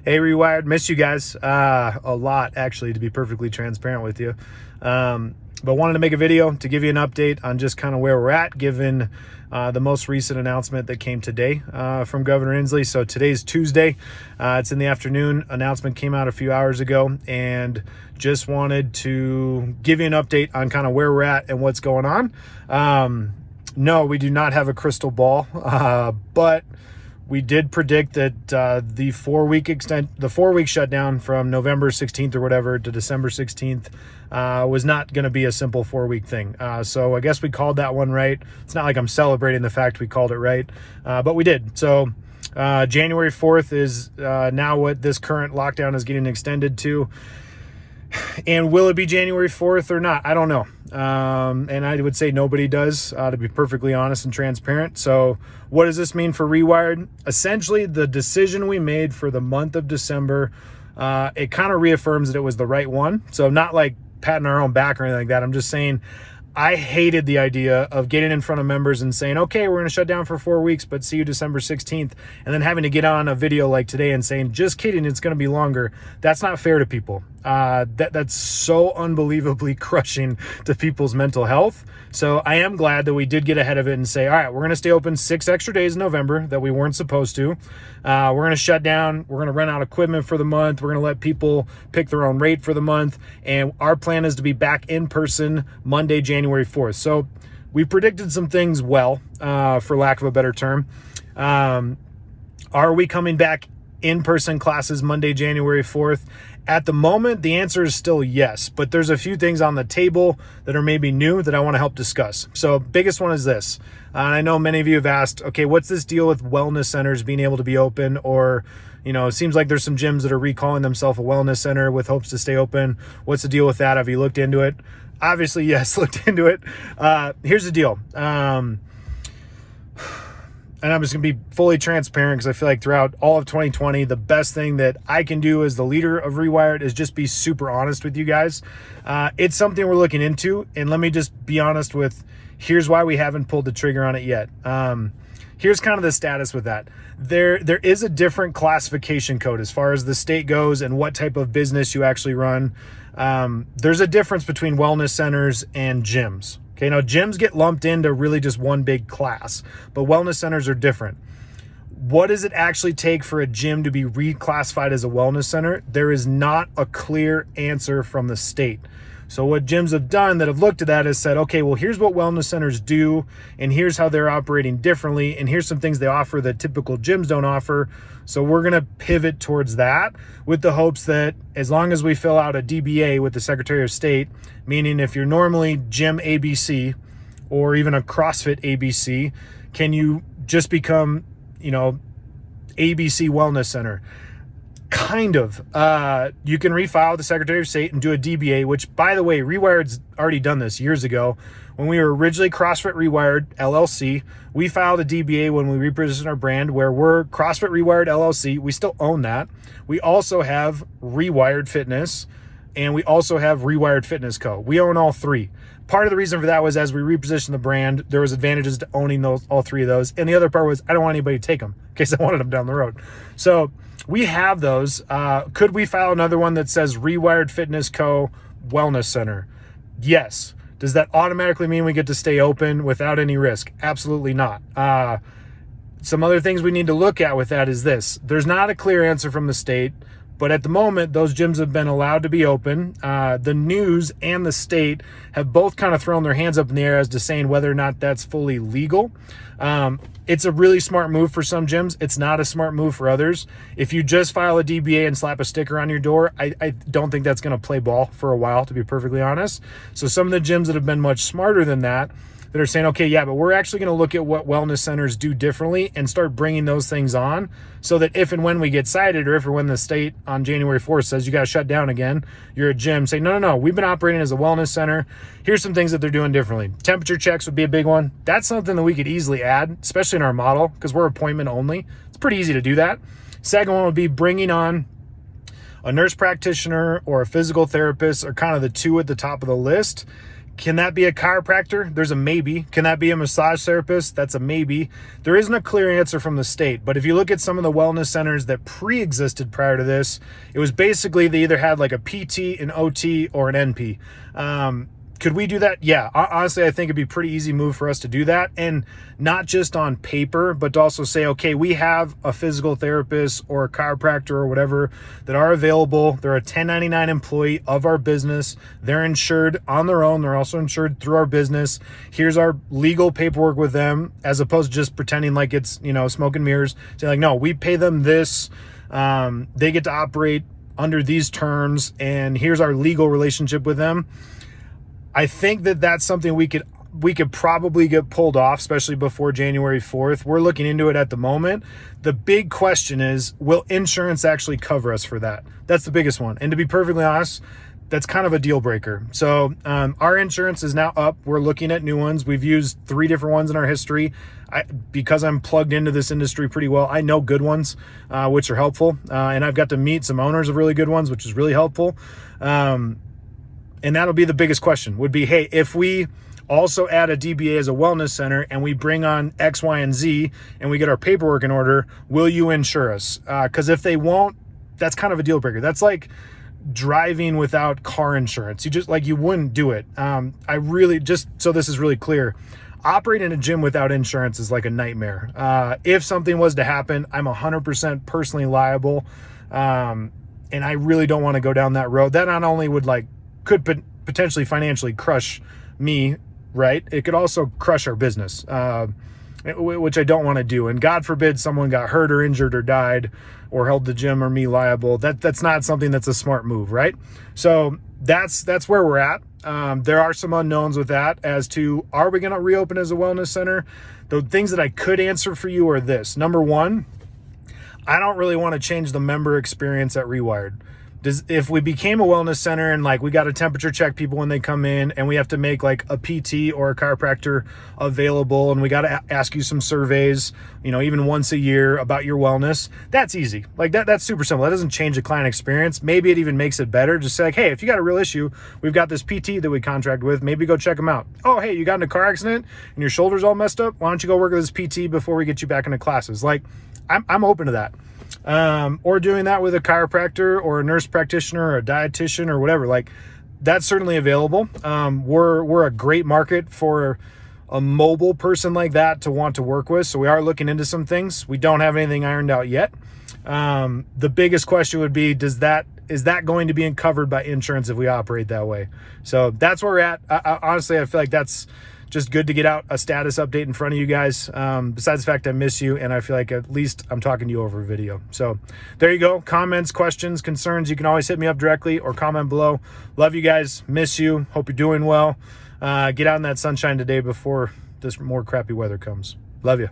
Hey, Rewired, miss you guys a lot, actually, to be perfectly transparent with you. But wanted to make a video to give you an update on just kind of where we're at, given the most recent announcement that came today from Governor Inslee. So today's Tuesday. It's in the afternoon. Announcement came out a few hours ago, and just wanted to give you an update on kind of where we're at and what's going on. No, we do not have a crystal ball, but we did predict that the 4-week shutdown from November 16th or whatever to December 16th was not going to be a simple 4-week thing. So I guess we called that one right. It's not like I'm celebrating the fact we called it right, but we did. So January 4th is now what this current lockdown is getting extended to. And will it be January 4th or not? I don't know. And I would say nobody does, to be perfectly honest and transparent. So what does this mean for Rewired? Essentially, the decision we made for the month of December, it kind of reaffirms that it was the right one. So not like patting our own back or anything like that. I'm just saying I hated the idea of getting in front of members and saying, okay, we're going to shut down for 4 weeks, but see you December 16th. And then having to get on a video like today and saying, just kidding, it's going to be longer. That's not fair to people. That's so unbelievably crushing to people's mental health. So I am glad that we did get ahead of it and say, all right, we're going to stay open 6 extra days in November that we weren't supposed to. We're going to shut down. We're going to rent out equipment for the month. We're going to let people pick their own rate for the month. And our plan is to be back in person Monday, January 4th. So we predicted some things well, for lack of a better term. Are we coming back in-person classes Monday, January 4th? At the moment, the answer is still yes, but there's a few things on the table that are maybe new that I want to help discuss. So biggest one is this. I know many of you have asked, okay, what's this deal with wellness centers being able to be open? Or, you know, it seems like there's some gyms that are recalling themselves a wellness center with hopes to stay open. What's the deal with that? Have you looked into it? Obviously, yes, looked into it. Here's the deal. And I'm just going to be fully transparent because I feel like throughout all of 2020, the best thing that I can do as the leader of Rewired is just be super honest with you guys. It's something we're looking into. And let me just be honest with, here's why we haven't pulled the trigger on it yet. Here's kind of the status with that. There is a different classification code as far as the state goes and what type of business you actually run. There's a difference between wellness centers and gyms. Okay, now gyms get lumped into really just one big class, but wellness centers are different. What does it actually take for a gym to be reclassified as a wellness center? There is not a clear answer from the state. So what gyms have done that have looked at that is said, okay, well, here's what wellness centers do, and here's how they're operating differently, and here's some things they offer that typical gyms don't offer. So we're going to pivot towards that with the hopes that as long as we fill out a DBA with the Secretary of State, meaning if you're normally gym ABC or even a CrossFit ABC, can you just become, you know, ABC Wellness Center? Kind of. You can refile with the Secretary of State and do a DBA, which, by the way, Rewired's already done this years ago. When we were originally CrossFit Rewired LLC, we filed a DBA when we repositioned our brand where we're CrossFit Rewired LLC. We still own that. We also have Rewired Fitness, and we also have Rewired Fitness Co. We own all three. Part of the reason for that was as we repositioned the brand, there was advantages to owning all three of those. And the other part was I don't want anybody to take them in case I wanted them down the road. So we have those. Could we file another one that says Rewired Fitness Co. Wellness Center? Yes. Does that automatically mean we get to stay open without any risk? Absolutely not. Some other things we need to look at with that is this. There's not a clear answer from the state, but at the moment, those gyms have been allowed to be open. The news and the state have both kind of thrown their hands up in the air as to saying whether or not that's fully legal. It's a really smart move for some gyms. It's not a smart move for others. If you just file a DBA and slap a sticker on your door, I don't think that's going to play ball for a while, to be perfectly honest. So some of the gyms that have been much smarter than that are saying, okay, yeah, but we're actually going to look at what wellness centers do differently and start bringing those things on so that if and when we get cited or if or when the state on January 4th says you got to shut down again, you're a gym, say, no, we've been operating as a wellness center. Here's some things that they're doing differently. Temperature checks would be a big one. That's something that we could easily add, especially in our model because we're appointment only. It's pretty easy to do that. Second one would be bringing on a nurse practitioner or a physical therapist are kind of the two at the top of the list. Can that be a chiropractor? There's a maybe. Can that be a massage therapist? That's a maybe. There isn't a clear answer from the state, but if you look at some of the wellness centers that pre-existed prior to this, it was basically they either had like a PT, an OT, or an NP. Could we do that? Yeah, honestly, I think it'd be a pretty easy move for us to do that. And not just on paper, but to also say, okay, we have a physical therapist or a chiropractor or whatever that are available. They're a 1099 employee of our business. They're insured on their own. They're also insured through our business. Here's our legal paperwork with them, as opposed to just pretending like it's, smoke and mirrors. Saying like, no, we pay them this. They get to operate under these terms, and here's our legal relationship with them. I think that that's something we could probably get pulled off, especially before January 4th. We're looking into it at the moment. The big question is, will insurance actually cover us for that? That's the biggest one. And to be perfectly honest, that's kind of a deal breaker. So our insurance is now up. We're looking at new ones. We've used 3 different ones in our history. Because I'm plugged into this industry pretty well, I know good ones, which are helpful. And I've got to meet some owners of really good ones, which is really helpful. And that'll be the biggest question would be, hey, if we also add a DBA as a wellness center and we bring on X, Y, and Z and we get our paperwork in order, will you insure us? Because if they won't, that's kind of a deal breaker. That's like driving without car insurance. You wouldn't do it. I really, just so this is really clear, operating a gym without insurance is like a nightmare. If something was to happen, I'm 100% personally liable. And I really don't want to go down that road. That not only could potentially financially crush me, right? It could also crush our business, which I don't want to do. And God forbid someone got hurt or injured or died or held the gym or me liable. That's not something that's a smart move, right? So that's where we're at. There are some unknowns with that as to, are we going to reopen as a wellness center? The things that I could answer for you are this. Number one, I don't really want to change the member experience at Rewired. If we became a wellness center and we got to temperature check people when they come in and we have to make a PT or a chiropractor available and we got to ask you some surveys, even once a year about your wellness, that's easy. That's super simple. That doesn't change the client experience. Maybe it even makes it better. Just say hey, if you got a real issue, we've got this PT that we contract with, maybe go check them out. Oh, hey, you got in a car accident and your shoulder's all messed up. Why don't you go work with this PT before we get you back into classes? I'm open to that. Or doing that with a chiropractor or a nurse practitioner or a dietitian or whatever, that's certainly available. We're a great market for a mobile person like that to want to work with. So we are looking into some things. We don't have anything ironed out yet. The biggest question would be, is that going to be covered by insurance if we operate that way? So that's where we're at. Honestly, I feel like that's just good to get out a status update in front of you guys. Besides the fact I miss you, and I feel like at least I'm talking to you over video. So there you go. Comments, questions, concerns, you can always hit me up directly or comment below. Love you guys. Miss you. Hope you're doing well. Get out in that sunshine today before this more crappy weather comes. Love you.